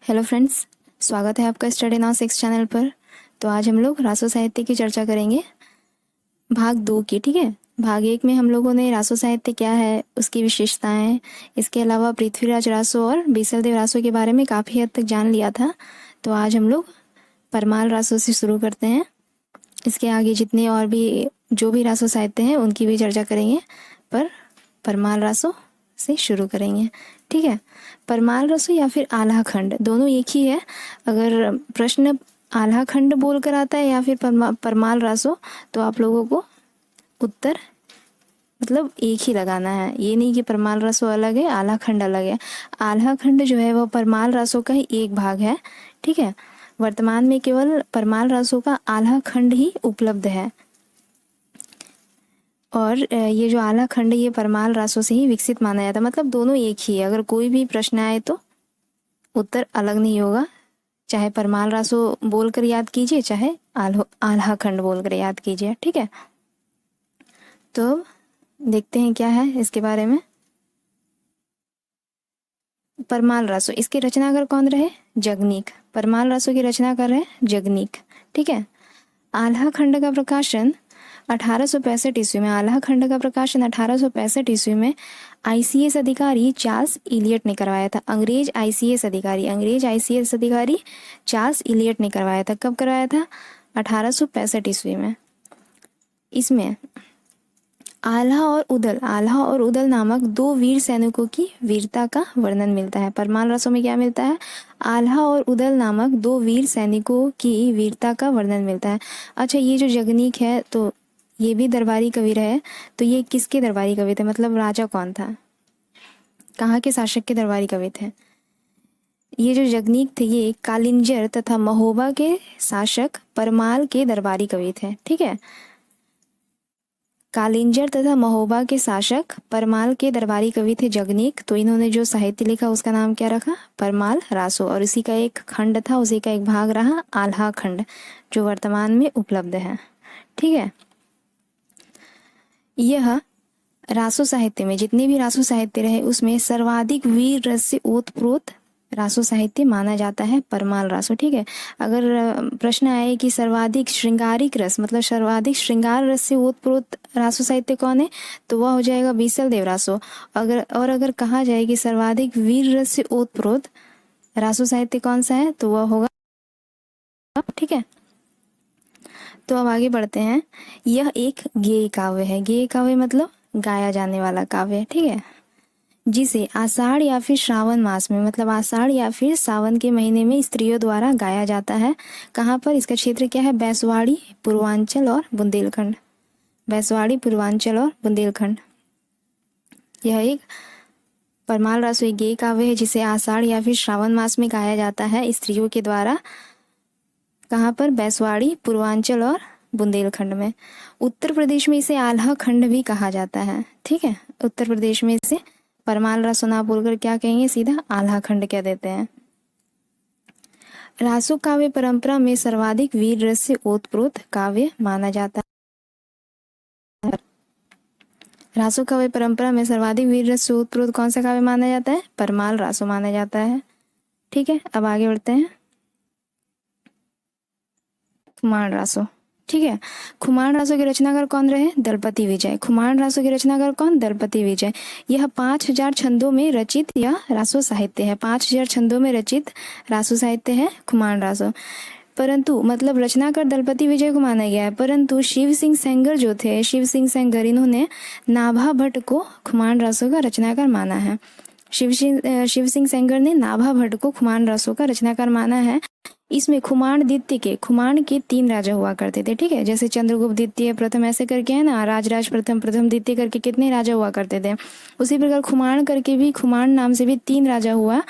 Hello friends, स्वागत है आपका स्टडी नाउ 6 चैनल पर। तो आज हम लोग रासो साहित्य की चर्चा करेंगे भाग 2 की। ठीक है, भाग 1 में हम लोगों ने रासो साहित्य क्या है, उसकी विशेषताएं, इसके अलावा पृथ्वीराज रासो और बीसलदेव रासो के बारे में काफ़ी हद तक जान लिया था। तो आज हम लोग परमाल रासो से शुरू करते हैं। इसके आगे जितने और भी जो भी रासो साहित्य हैं उनकी भी चर्चा करेंगे, पर परमाल रासो से शुरू करेंगे। ठीक है, परमाल रासो या फिर आल्हा खंड दोनों एक ही है। अगर प्रश्न आल्हा खंड बोल कर आता है या फिर परमाल रासो, तो आप लोगों को उत्तर मतलब एक ही लगाना है। ये नहीं कि परमाल रासो अलग है आल्हा खंड अलग है। आल्हा खंड जो है वो परमाल रासो का ही एक भाग है। ठीक है, वर्तमान में केवल परमाल रासो का आल्हा खंड ही उपलब्ध है और ये जो आल्हा खंड ये परमाल रासो से ही विकसित माना जाता है। मतलब दोनों एक ही है। अगर कोई भी प्रश्न आए तो उत्तर अलग नहीं होगा। चाहे परमाल रासो बोलकर याद कीजिए, चाहे आल्हा खंड बोलकर याद कीजिए। ठीक है, तो देखते हैं क्या है इसके बारे में। परमाल रासो, इसके रचनाकार कौन रहे? जगनीक। परमाल रासो की रचना कर रहे जगनीक। ठीक है, आल्हा खंड का प्रकाशन 1865 ईस्वी में, आल्हा खंड का प्रकाशन 1865 ईस्वी में आईसीएस अधिकारी चार्ल्स इलियट ने करवाया था। अंग्रेज आईसीएस अधिकारी चार्ल्स इलियट ने करवाया था। कब करवाया था? 1865 ईस्वी में। इसमें आल्हा और उदल नामक दो वीर सैनिकों की वीरता का वर्णन मिलता है। परमाल रासो में क्या मिलता है? आल्हा और उदल नामक दो वीर सैनिकों की वीरता का वर्णन मिलता है। अच्छा, ये जो जगनीक है तो ये भी दरबारी कवि रहे। तो ये किसके दरबारी कवि थे? मतलब राजा कौन था, कहाँ के शासक के दरबारी कवि थे? ये जो जगनीक थे ये कालिंजर तथा महोबा के शासक परमाल के दरबारी कवि थे। ठीक है, कालिंजर तथा महोबा के शासक परमाल के दरबारी कवि थे जगनीक। तो इन्होंने जो साहित्य लिखा उसका नाम क्या रखा? परमाल रासो। और इसी का एक खंड था, उसी का एक भाग रहा आल्हा खंड, जो वर्तमान में उपलब्ध है। ठीक है, यह रासो साहित्य में जितने भी रासो साहित्य रहे उसमें सर्वाधिक वीर रस से ओतप्रोत रासो साहित्य माना जाता है परमाल रासो। ठीक है, अगर प्रश्न आए कि सर्वाधिक श्रृंगारिक रस मतलब सर्वाधिक श्रृंगार रस से ओतप्रोत रासो साहित्य कौन है, तो वह हो जाएगा बीसलदेव रासो। अगर कहा जाए कि सर्वाधिक वीर रस से ओतप्रोत रासो साहित्य कौन सा है, तो वह होगा। ठीक है, तो अब आगे बढ़ते हैं। यह एक गेय काव्य है। गेय काव्य मतलब गाया जाने वाला काव्य। ठीक है, जिसे आषाढ़ या फिर श्रावण मास में मतलब आषाढ़ या फिर सावन के महीने में स्त्रियों द्वारा गाया जाता है। कहाँ पर? इसका क्षेत्र क्या है? बैसवाड़ी, पूर्वांचल और बुंदेलखंड। बैसवाड़ी, पूर्वांचल और बुंदेलखंड। यह एक परमाल रासो एक गेय काव्य है जिसे आषाढ़ या फिर श्रावण मास में गाया जाता है स्त्रियों के द्वारा। कहाँ पर? बैसवाड़ी, पूर्वांचल और बुंदेलखंड में। उत्तर प्रदेश में इसे आल्हा खंड भी कहा जाता है। ठीक है, उत्तर प्रदेश में इसे परमाल रासो ना बोलकर क्या कहेंगे, सीधा आल्हा खंड कह देते हैं। रासो काव्य परंपरा में सर्वाधिक वीर रस से ओतप्रोत काव्य माना जाता है। रासो काव्य परंपरा में सर्वाधिक वीर रस से ओतप्रोत कौन सा काव्य माना जाता है? परमाल रासो माना जाता है। ठीक है, अब आगे बढ़ते हैं। खुमान रासो। ठीक है, खुमान रासो के रचनाकार कौन रहे? दलपति विजय। खुमान रासो के रचनाकार कौन? दलपति विजय। यह 5000 छंदों में रचित यह रासो साहित्य है। 5000 छंदों में रचित रासो साहित्य है खुमान रासो। परंतु मतलब रचनाकार दलपति विजय को माना गया है, परंतु शिव सिंह सेंगर जो थे, शिव सिंह सेंगर, इन्होंने नाभा भट्ट को खुमान रासो का रचनाकार माना है। शिव सिंह सेंगर ने नाभा भट्ट को खुमान रासो का रचनाकार माना है। इसमें खुमान के 3 राजा हुआ करते थे। ठीक है, जैसे चंद्रगुप्त द्वितीय प्रथम ऐसे करके है ना, राजराज प्रथम, प्रथम द्वितीय करके कितने राजा हुआ करते थे। उसी प्रकार खुमान करके भी, खुमान नाम से भी 3 राजा हुआ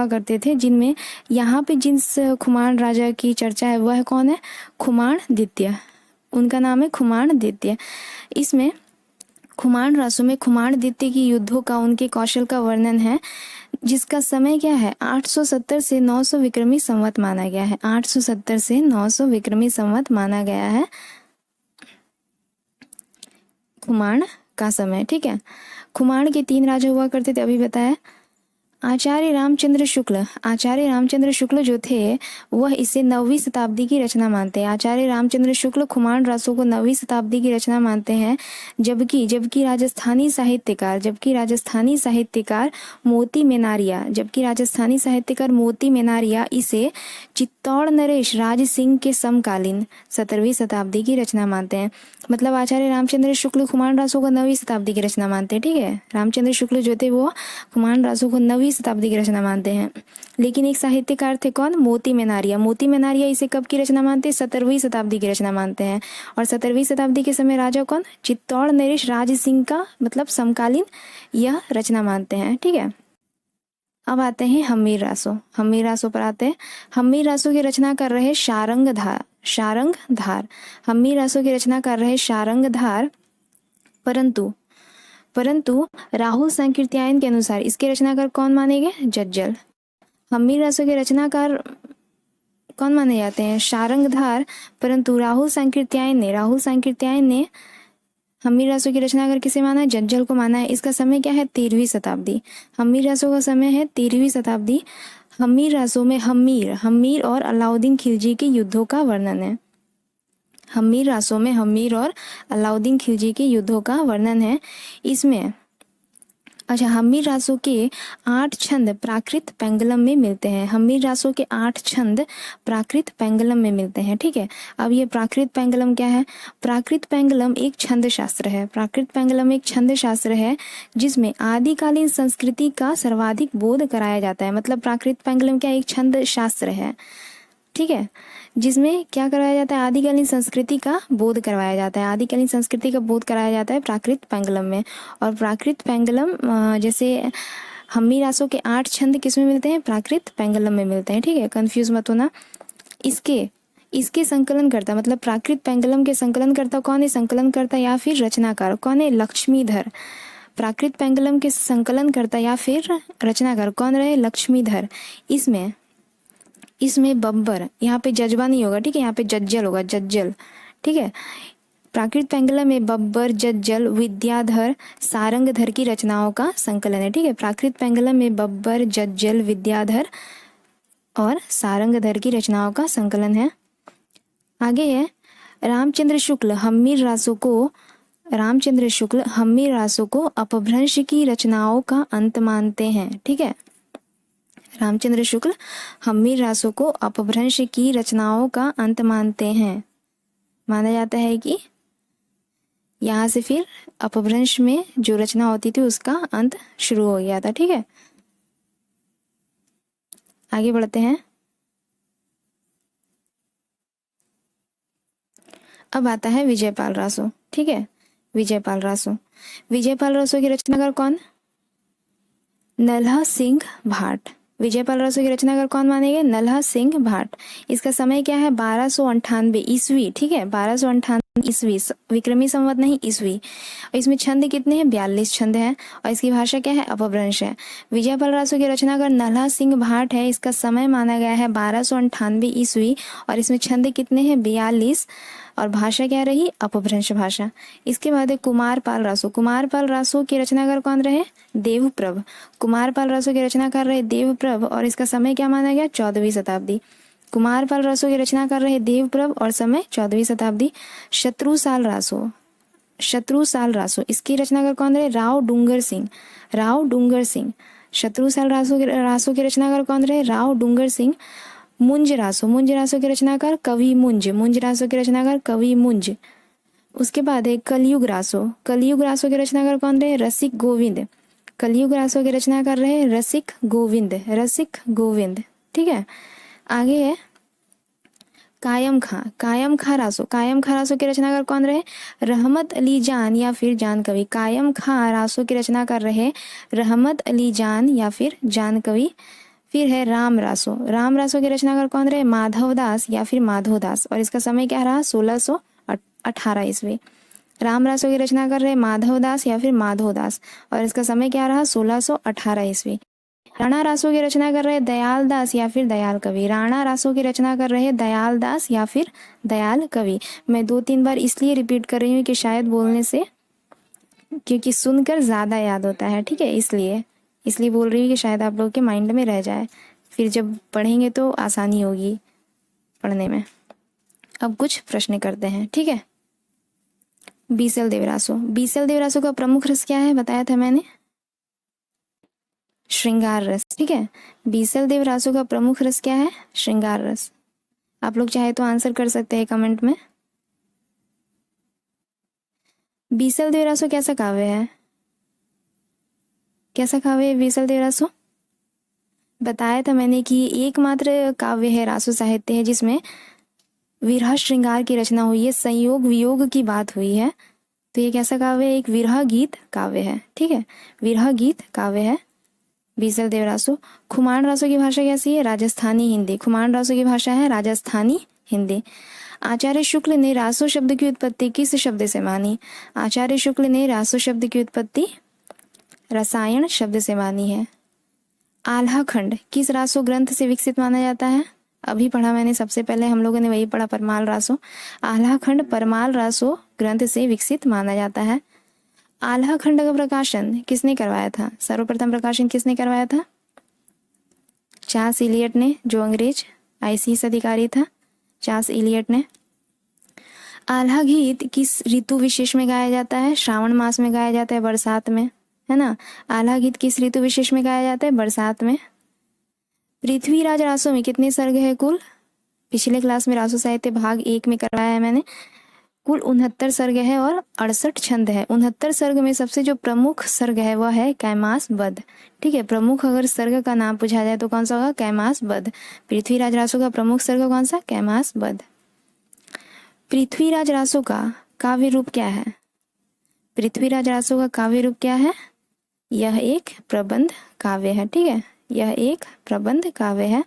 करते थे, जिनमें यहाँ पे जिस खुमान राजा की चर्चा है वह कौन है? खुमान द्वितीय। उनका नाम है खुमान द्वितीय। इसमें खुमान रासो में खुमान द्वितीय की युद्धों का, उनके कौशल का वर्णन है, जिसका समय क्या है? 870 से 900 विक्रमी संवत माना गया है। 870 से 900 विक्रमी संवत माना गया है खुमान का समय। ठीक है, खुमान के 3 राजा हुआ करते थे, अभी बताया। आचार्य रामचंद्र शुक्ल जो थे वह इसे 9वीं शताब्दी की रचना मानते हैं। आचार्य रामचंद्र शुक्ल खुमान रासों को 9वीं शताब्दी की रचना मानते हैं, जबकि राजस्थानी साहित्यकार मोती मेनारिया इसे चित्तौड़ नरेश राज सिंह के समकालीन 17वीं शताब्दी की रचना मानते हैं। मतलब आचार्य रामचंद्र शुक्ल खुमान रासों को 9वीं शताब्दी की रचना मानते हैं, ठीक है। रामचंद्र शुक्ल जो थे वो खुमान रासों को 9वीं शताब्दी की रचना मानते हैं। लेकिन एक साहित्यकार थे कौन, मोती मेनारिया इसे कब की रचना मानते हैं, 17वीं शताब्दी की रचना मानते हैं। और 17वीं शताब्दी के समय राजा कौन, चित्तौड़ नरेश राज सिंह का मतलब समकालीन यह रचना मानते हैं, ठीक है। अब आते हैं हम्मीर रासो पर आते हैं। हम्मीर रासो की रचना कर रहे शारंगधार। हम्मीर रासो की रचना कर रहे शारंगधार, परंतु राहुल संकीर्त्यायन के अनुसार इसके रचनाकार कौन माने गए, जज्जल। हम्मीर रासो के रचनाकार कौन माने जाते हैं, शारंगधार, परंतु राहुल संकीर्त्यायन ने हम्मीर रासो की रचनाकार किसे माना है, जज्जल को माना है। इसका समय क्या है, 13वीं शताब्दी। हम्मीर रासो का समय है 13वीं शताब्दी। हम्मीर रासो में हम्मीर और अलाउद्दीन खिलजी के युद्धों का वर्णन है। हम्मीर रासो में हम्मीर और अलाउद्दीन खिलजी के युद्धों का वर्णन है। इसमें हम्मीर रासो के 8 छंद प्राकृत पेंगलम में मिलते हैं। हम्मीर रासो के 8 छंद प्राकृत पेंगलम में मिलते हैं, ठीक है। अब ये प्राकृत पेंगलम क्या है, प्राकृत पेंगलम एक छंद शास्त्र है जिसमें आदिकालीन संस्कृति का सर्वाधिक बोध कराया जाता है। मतलब प्राकृत पेंगलम क्या एक छंद शास्त्र है, ठीक है, जिसमें क्या करवाया जाता है, आदिकालीन संस्कृति का बोध करवाया जाता है प्राकृत पेंगलम में। और प्राकृत पेंगलम जैसे हम्मीर रासो के 8 छंद किसमें मिलते हैं, प्राकृत पेंगलम में मिलते हैं, ठीक है, कंफ्यूज मत होना। इसके संकलनकर्ता मतलब प्राकृत पेंगलम के संकलनकर्ता कौन है, संकलनकर्ता या फिर रचनाकार कौन है, लक्ष्मीधर। प्राकृत पेंगलम के संकलनकर्ता या फिर रचनाकार कौन रहे, लक्ष्मीधर। इसमें बब्बर, यहाँ पे जज्बा नहीं होगा, ठीक है, यहाँ पे जज्जल होगा, जज्जल, ठीक है। प्राकृत पेंगलम में बब्बर, जज्जल, विद्याधर, सारंगधर की रचनाओं का संकलन है, ठीक है। प्राकृत पेंगलम में बब्बर, जज्जल, विद्याधर और सारंगधर की रचनाओं का संकलन है। आगे है रामचंद्र शुक्ल हम्मीर रासो को अपभ्रंश की रचनाओं का अंत मानते हैं, ठीक है। रामचंद्र शुक्ल हम्मीर रासो को अपभ्रंश की रचनाओं का अंत माना जाता है कि यहाँ से फिर अपभ्रंश में जो रचना होती थी उसका अंत शुरू हो गया था, ठीक है। आगे बढ़ते हैं। अब आता है विजयपाल रासो, ठीक है। विजयपाल रासो की रचनाकार कौन, नल्हा सिंह भाट। विजयपाल रासो की रचनाकार कौन माने गए, नल्हा सिंह भाट। इसका समय क्या है, 1298 ईस्वी, ठीक है, 1298 ईस्वी, विक्रमी संवत नहीं, ईस्वी। और इसमें छंद कितने हैं, 42 छंद हैं। और इसकी भाषा क्या है, अपभ्रंश है। विजयपाल रासो की रचनाकार नल्हा सिंह भाट है। इसका समय माना गया है 1298 ईस्वी और इसमें छंद कितने हैं, 42। और भाषा क्या रही, अपभ्रंश भाषा। इसके बाद है कुमारपाल रासो की रचनाकार कौन रहे, देवप्रभ। कुमारपाल रासो की रचनाकार रहे देवप्रभ और इसका समय क्या माना गया, 14वीं शताब्दी। कुमारपाल रासो की रचनाकार रहे देवप्रभ और समय 14वीं शताब्दी। शत्रुसाल रासो इसकी रचनाकार कौन रहे, राव डूंगर सिंह। शत्रुसाल रासो की रचनाकार कौन रहे, राव डूंगर सिंह। मुंज रासो के रचनाकार कवि मुंज। उसके बाद है कलयुग रासो के रचनाकार कौन रहे, रसिक गोविंद। कलयुग रासो के रचनाकार रहे रसिक गोविंद, ठीक है। आगे है कायम खां रासो के रचनाकार कौन रहे, रहमत अली जान या फिर जान कवि। कायम खां रासो के रचनाकार रहे रहमत अली जान या फिर जान कवि। फिर है राम रासो के रचनाकार कौन रहे, माधवदास या फिर माधोदास और इसका समय क्या रहा, 1618 ईस्वी। राम रासो की रचनाकार रहे माधवदास या फिर माधोदास और इसका समय क्या रहा, 1618 ईस्वी। राणा रासो की रचना कर रहे दयालदास या फिर दयाल कवि। राणा रासो की रचना कर रहे दयालदास या फिर दयाल कवि। मैं 2-3 बार इसलिए रिपीट कर रही हूँ कि शायद बोलने से, क्योंकि सुनकर ज़्यादा याद होता है, ठीक है, इसलिए इसलिए बोल रही हूँ कि शायद आप लोगों के माइंड में रह जाए, फिर जब पढ़ेंगे तो आसानी होगी पढ़ने में। अब कुछ प्रश्न करते हैं, ठीक है। बीसल देवरासो, बीसल देवरासो का प्रमुख रस क्या है, बताया था मैंने, श्रृंगार रस, ठीक है। बीसल देवरासो का प्रमुख रस क्या है, श्रृंगार रस। आप लोग चाहे तो आंसर कर सकते हैं कमेंट में। बीसल देवरासो कैसा काव्य है, कैसा काव्य है बीसल देवरासो? बताया था मैंने कि एकमात्र काव्य है, रासो साहित्य है जिसमें विरह श्रृंगार की रचना हुई है, संयोग वियोग की बात हुई है। तो ये कैसा काव्य है, एक विरह गीत काव्य है, ठीक है, विरह गीत काव्य है बीसल देवरासो। खुमान रासो की भाषा कैसी है, राजस्थानी हिंदी। खुमान रासो की भाषा है राजस्थानी हिंदी। आचार्य शुक्ल ने रासो शब्द की उत्पत्ति किस शब्द से मानी, आचार्य शुक्ल ने रासो शब्द की उत्पत्ति रसायन शब्द से मानी है। आल्हा खंड किस रासो ग्रंथ से विकसित माना जाता है, अभी पढ़ा मैंने, सबसे पहले हम लोगों ने वही पढ़ा, परमाल रासो। आल्हा खंड परमाल रासो ग्रंथ से विकसित माना जाता है। आल्हा खंड का प्रकाशन किसने करवाया था, सर्वप्रथम प्रकाशन किसने करवाया था, चार्ल्स इलियट ने, जो अंग्रेज आईसीएस अधिकारी था, चार्ल्स इलियट ने। आल्हा गीत किस ऋतु विशेष में गाया जाता है, श्रावण मास में गाया जाता है, बरसात में, है ना। आल्हा गीत किस ऋतु विशेष में गाया जाता है, बरसात में। पृथ्वीराज रासो में कितने सर्ग है कुल, पिछले क्लास में रासो साहित्य भाग 1 में करवाया है मैंने। कुल 69 सर्ग है और 68 छंद है। 69 सर्ग में सबसे जो प्रमुख सर्ग है वह है कैमास बद्ध, ठीक है। प्रमुख अगर सर्ग का नाम पूछा जाए तो कौन सा होगा, कैमास बद्ध। पृथ्वीराज रासो का प्रमुख सर्ग कौन सा, कैमास बद्ध। पृथ्वीराज रासो का काव्य रूप क्या है, पृथ्वीराज रासो का काव्य रूप क्या है, यह एक प्रबंध काव्य है, ठीक है, यह एक प्रबंध काव्य है।